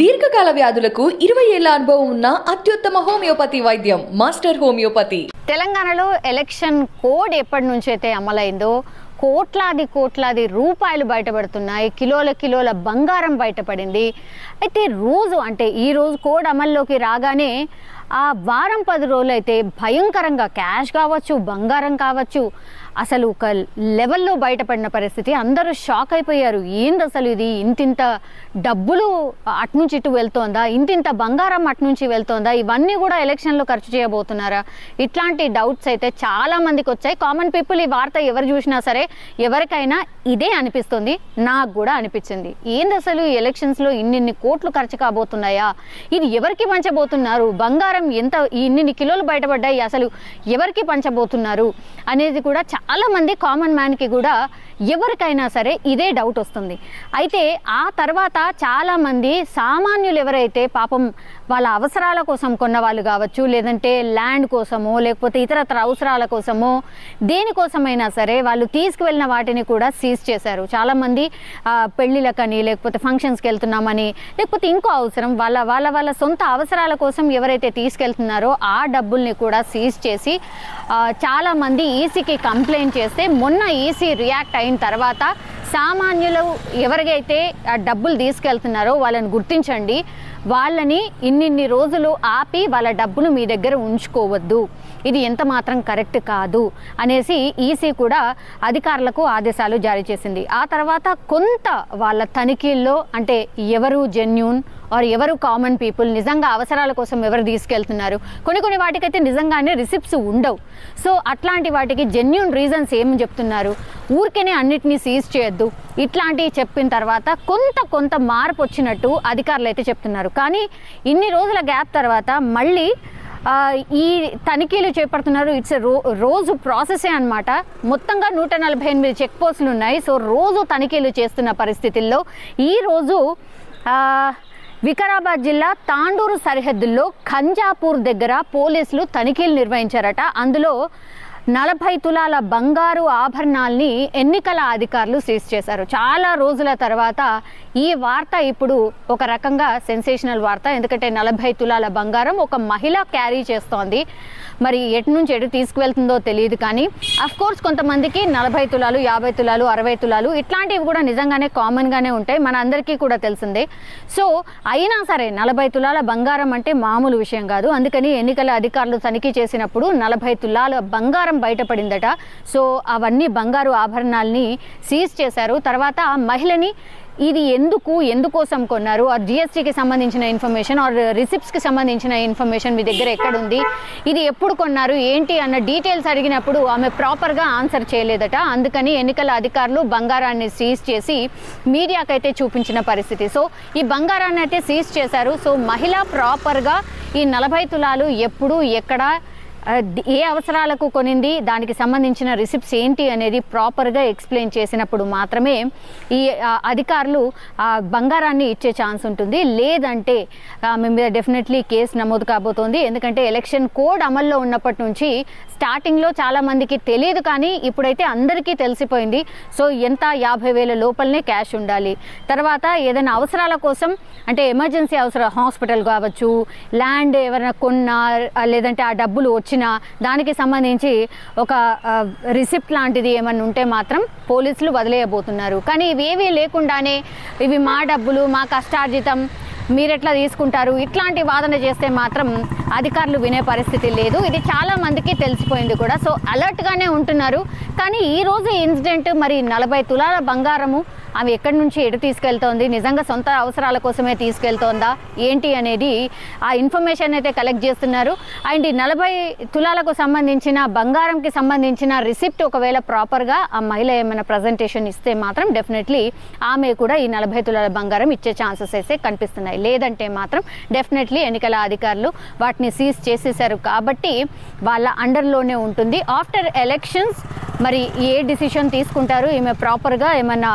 దీర్ఘకాల వ్యాధులకు 20 ఏళ్ల అనుభవం ఉన్న అత్యుత్తమ హోమియోపతి వైద్యం మాస్టర్ హోమియోపతి. తెలంగాణలో ఎలక్షన్ కోడ్ ఎప్పటి నుంచి అయితే అమలైందో కోట్లాది రూపాయలు బయటపడుతున్నాయి, కిలోల బంగారం బయటపడింది. అయితే ఈ రోజు కోడ్ అమల్లోకి రాగానే ఆ వారం 10 రోజులు అయితే భయంకరంగా క్యాష్ కావచ్చు, బంగారం కావచ్చు, అసలు ఒక లెవెల్లో బయటపడిన పరిస్థితి. అందరూ షాక్ అయిపోయారు. ఏంది అసలు ఇది, ఇంతింత డబ్బులు అటునుంచి ఇటు వెళ్తోందా, ఇంతింత బంగారం అటునుంచి వెళ్తోందా, ఇవన్నీ కూడా ఎలక్షన్లో ఖర్చు చేయబోతున్నారా? ఇట్లాంటి డౌట్స్ అయితే చాలా మందికి వచ్చాయి. కామన్ పీపుల్ ఈ వార్త ఎవరు చూసినా సరే ఎవరికైనా ఇదే అనిపిస్తుంది. నాకు కూడా అనిపించింది. ఏంది అసలు ఈ ఎలక్షన్స్లో ఇన్ని కోట్లు ఖర్చు కాబోతున్నాయా, ఇది ఎవరికి పంచబోతున్నారు, బంగారం ఎంత ఇన్ని కిలోలు బయటపడ్డాయి, అసలు ఎవరికి పంచబోతున్నారు అనేది కూడా చాలా మంది కామన్ మ్యాన్కి కూడా ఎవరికైనా సరే ఇదే డౌట్ వస్తుంది. అయితే ఆ తర్వాత చాలా మంది సామాన్యులు ఎవరైతే పాపం వాళ్ళ అవసరాల కోసం కొన్న వాళ్ళు కావచ్చు, లేదంటే ల్యాండ్ కోసమో లేకపోతే ఇతరత్ర అవసరాల కోసమో దేనికోసమైనా సరే వాళ్ళు తీసుకువెళ్ళిన వాటిని కూడా సీజ్ చేశారు. చాలామంది పెళ్ళిళ్ళకని లేకపోతే ఫంక్షన్స్కి వెళ్తున్నామని లేకపోతే ఇంకో అవసరం వాళ్ళ సొంత అవసరాల కోసం ఎవరైతే తీసుకెళ్తున్నారో ఆ డబ్బుల్ని కూడా సీజ్ చేసి చాలామంది ఈసీకి కంప్లైంట్ చేస్తే మొన్న ఈసీ రియాక్ట్ అయిన తర్వాత సామాన్యులు ఎవరికైతే డబ్బులు తీసుకెళ్తున్నారో వాళ్ళని గుర్తించండి, వాళ్ళని ఇన్ని రోజులు ఆపి వాళ్ళ డబ్బులు మీ దగ్గర ఉంచుకోవద్దు, ఇది ఎంత మాత్రం కరెక్ట్ కాదు అనేసి ఈసీ కూడా అధికారులకు ఆదేశాలు జారీ చేసింది. ఆ తర్వాత కొంత వాళ్ళ తనిఖీల్లో అంటే ఎవరు జెన్యూన్ ఆర్ ఎవరు కామన్ పీపుల్, నిజంగా అవసరాల కోసం ఎవరు తీసుకెళ్తున్నారు, కొన్ని వాటికైతే నిజంగానే రిసిప్ట్స్ ఉండవు. సో అట్లాంటి వాటికి జెన్యూన్ రీజన్స్ ఏమి చెప్తున్నారు, ఊరికేనే అన్నిటినీ సీజ్ చేయొద్దు, ఇట్లాంటివి చెప్పిన తర్వాత కొంత మార్పు వచ్చినట్టు అధికారులు అయితే చెప్తున్నారు. కానీ ఇన్ని రోజుల గ్యాప్ తర్వాత మళ్ళీ ఈ తనిఖీలు చేపడుతున్నారు. ఇట్స్ రోజు ప్రాసెసే అనమాట. మొత్తంగా 148 చెక్ పోస్టులు ఉన్నాయి. సో రోజు తనిఖీలు చేస్తున్న పరిస్థితుల్లో ఈరోజు వికారాబాద్ జిల్లా తాండూరు సరిహద్దుల్లో ఖంజాపూర్ దగ్గర పోలీసులు తనిఖీలు నిర్వహించారట. అందులో 40 తులాల బంగారు ఆభరణాల్ని ఎన్నికల అధికారులు సీజ్ చేశారు. చాలా రోజుల తర్వాత ఈ వార్త ఇప్పుడు ఒక రకంగా సెన్సేషనల్ వార్త. ఎందుకంటే 40 తులాల బంగారం ఒక మహిళ క్యారీ చేస్తోంది. మరి ఎటు నుంచి ఎటు తీసుకువెళ్తుందో తెలియదు. కానీ అఫ్ కోర్స్ కొంతమందికి 40 తులాలు, 50 తులాలు, 60 తులాలు ఇట్లాంటివి కూడా నిజంగానే కామన్గానే ఉంటాయి, మన అందరికీ కూడా తెలిసిందే. సో అయినా సరే 40 తులాల బంగారం అంటే మామూలు విషయం కాదు. అందుకని ఎన్నికల అధికారులు తనిఖీ చేసినప్పుడు 40 తులాల బంగారం బయటపడిందట. సో అవన్నీ బంగారు ఆభరణాలని సీజ్ చేశారు. తర్వాత మహిళని ఇది ఎందుకోసం కొన్నారు, ఆ జిఎస్టీకి సంబంధించిన ఇన్ఫర్మేషన్ ఆర్ రిసిప్ట్స్కి సంబంధించిన ఇన్ఫర్మేషన్ మీ దగ్గర ఎక్కడుంది, ఇది ఎప్పుడు కొన్నారు ఏంటి అన్న డీటెయిల్స్ అడిగినప్పుడు ఆమె ప్రాపర్గా ఆన్సర్ చేయలేదట. అందుకని ఎన్నికల అధికారులు బంగారాన్ని సీజ్ చేసి మీడియాకైతే చూపించిన పరిస్థితి. సో ఈ బంగారాన్ని అయితే సీజ్ చేశారు. సో మహిళ ప్రాపర్గా ఈ 40 తులాలు ఎప్పుడు, ఎక్కడ, ఏ అవసరాలకు కొనింది, దానికి సంబంధించిన రిసిప్ట్స్ ఏంటి అనేది ప్రాపర్గా ఎక్స్ప్లెయిన్ చేసినప్పుడు మాత్రమే ఈ అధికారులు ఆ బంగారాన్ని ఇచ్చే ఛాన్స్ ఉంటుంది. లేదంటే ఆమె మీద డెఫినెట్లీ కేసు నమోదు కాబోతోంది. ఎందుకంటే ఎలక్షన్ కోడ్ అమల్లో ఉన్నప్పటి నుంచి స్టార్టింగ్లో చాలామందికి తెలియదు, కానీ ఇప్పుడైతే అందరికీ తెలిసిపోయింది. సో ఎంత 50,000 లోపలనే క్యాష్ ఉండాలి. తర్వాత ఏదైనా అవసరాల కోసం అంటే ఎమర్జెన్సీ అవసరం, హాస్పిటల్ కావచ్చు, ల్యాండ్ ఎవరైనా కొన్నా, లేదంటే ఆ డబ్బులు వచ్చినా దానికి సంబంధించి ఒక రిసిప్ట్ లాంటిది ఏమన్నా ఉంటే మాత్రం పోలీసులు వదిలేయబోతున్నారు. కానీ ఇవేవీ లేకుండానే ఇవి మా డబ్బులు, మా కష్టార్జితం, మీరెట్లా తీసుకుంటారు, ఇట్లాంటి వాదన చేస్తే మాత్రం అధికారులు వినే పరిస్థితి లేదు. ఇది చాలా మందికి తెలిసిపోయింది కూడా. సో అలర్ట్గానే ఉంటున్నారు. కానీ ఈరోజు ఇన్సిడెంట్, మరి 40 తులాల బంగారము అవి ఎక్కడి నుంచి ఎటు తీసుకెళ్తోంది, నిజంగా సొంత అవసరాల కోసమే తీసుకెళ్తోందా ఏంటి అనేది ఆ ఇన్ఫర్మేషన్ అయితే కలెక్ట్ చేస్తున్నారు. అండ్ ఈ 40 తులాలకు సంబంధించిన బంగారంకి సంబంధించిన రిసిప్ట్ ఒకవేళ ప్రాపర్గా ఆ మహిళ ఏమైనా ప్రజెంటేషన్ ఇస్తే మాత్రం డెఫినెట్లీ ఆమె కూడా ఈ 40 తులాల బంగారం ఇచ్చే ఛాన్సెస్ అయితే కనిపిస్తున్నాయి. లేదంటే మాత్రం డెఫినెట్లీ ఎన్నికల అధికారులు వాటిని సీజ్ చేసేసారు కాబట్టి వాళ్ళ అండర్లోనే ఉంటుంది. ఆఫ్టర్ ఎలక్షన్స్ మరి ఏ డిసిషన్ తీసుకుంటారు, ఈమె ప్రాపర్గా ఏమన్నా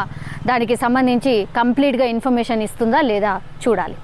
దానికి సంబంధించి కంప్లీట్గా ఇన్ఫర్మేషన్ ఇస్తుందా లేదా చూడాలి.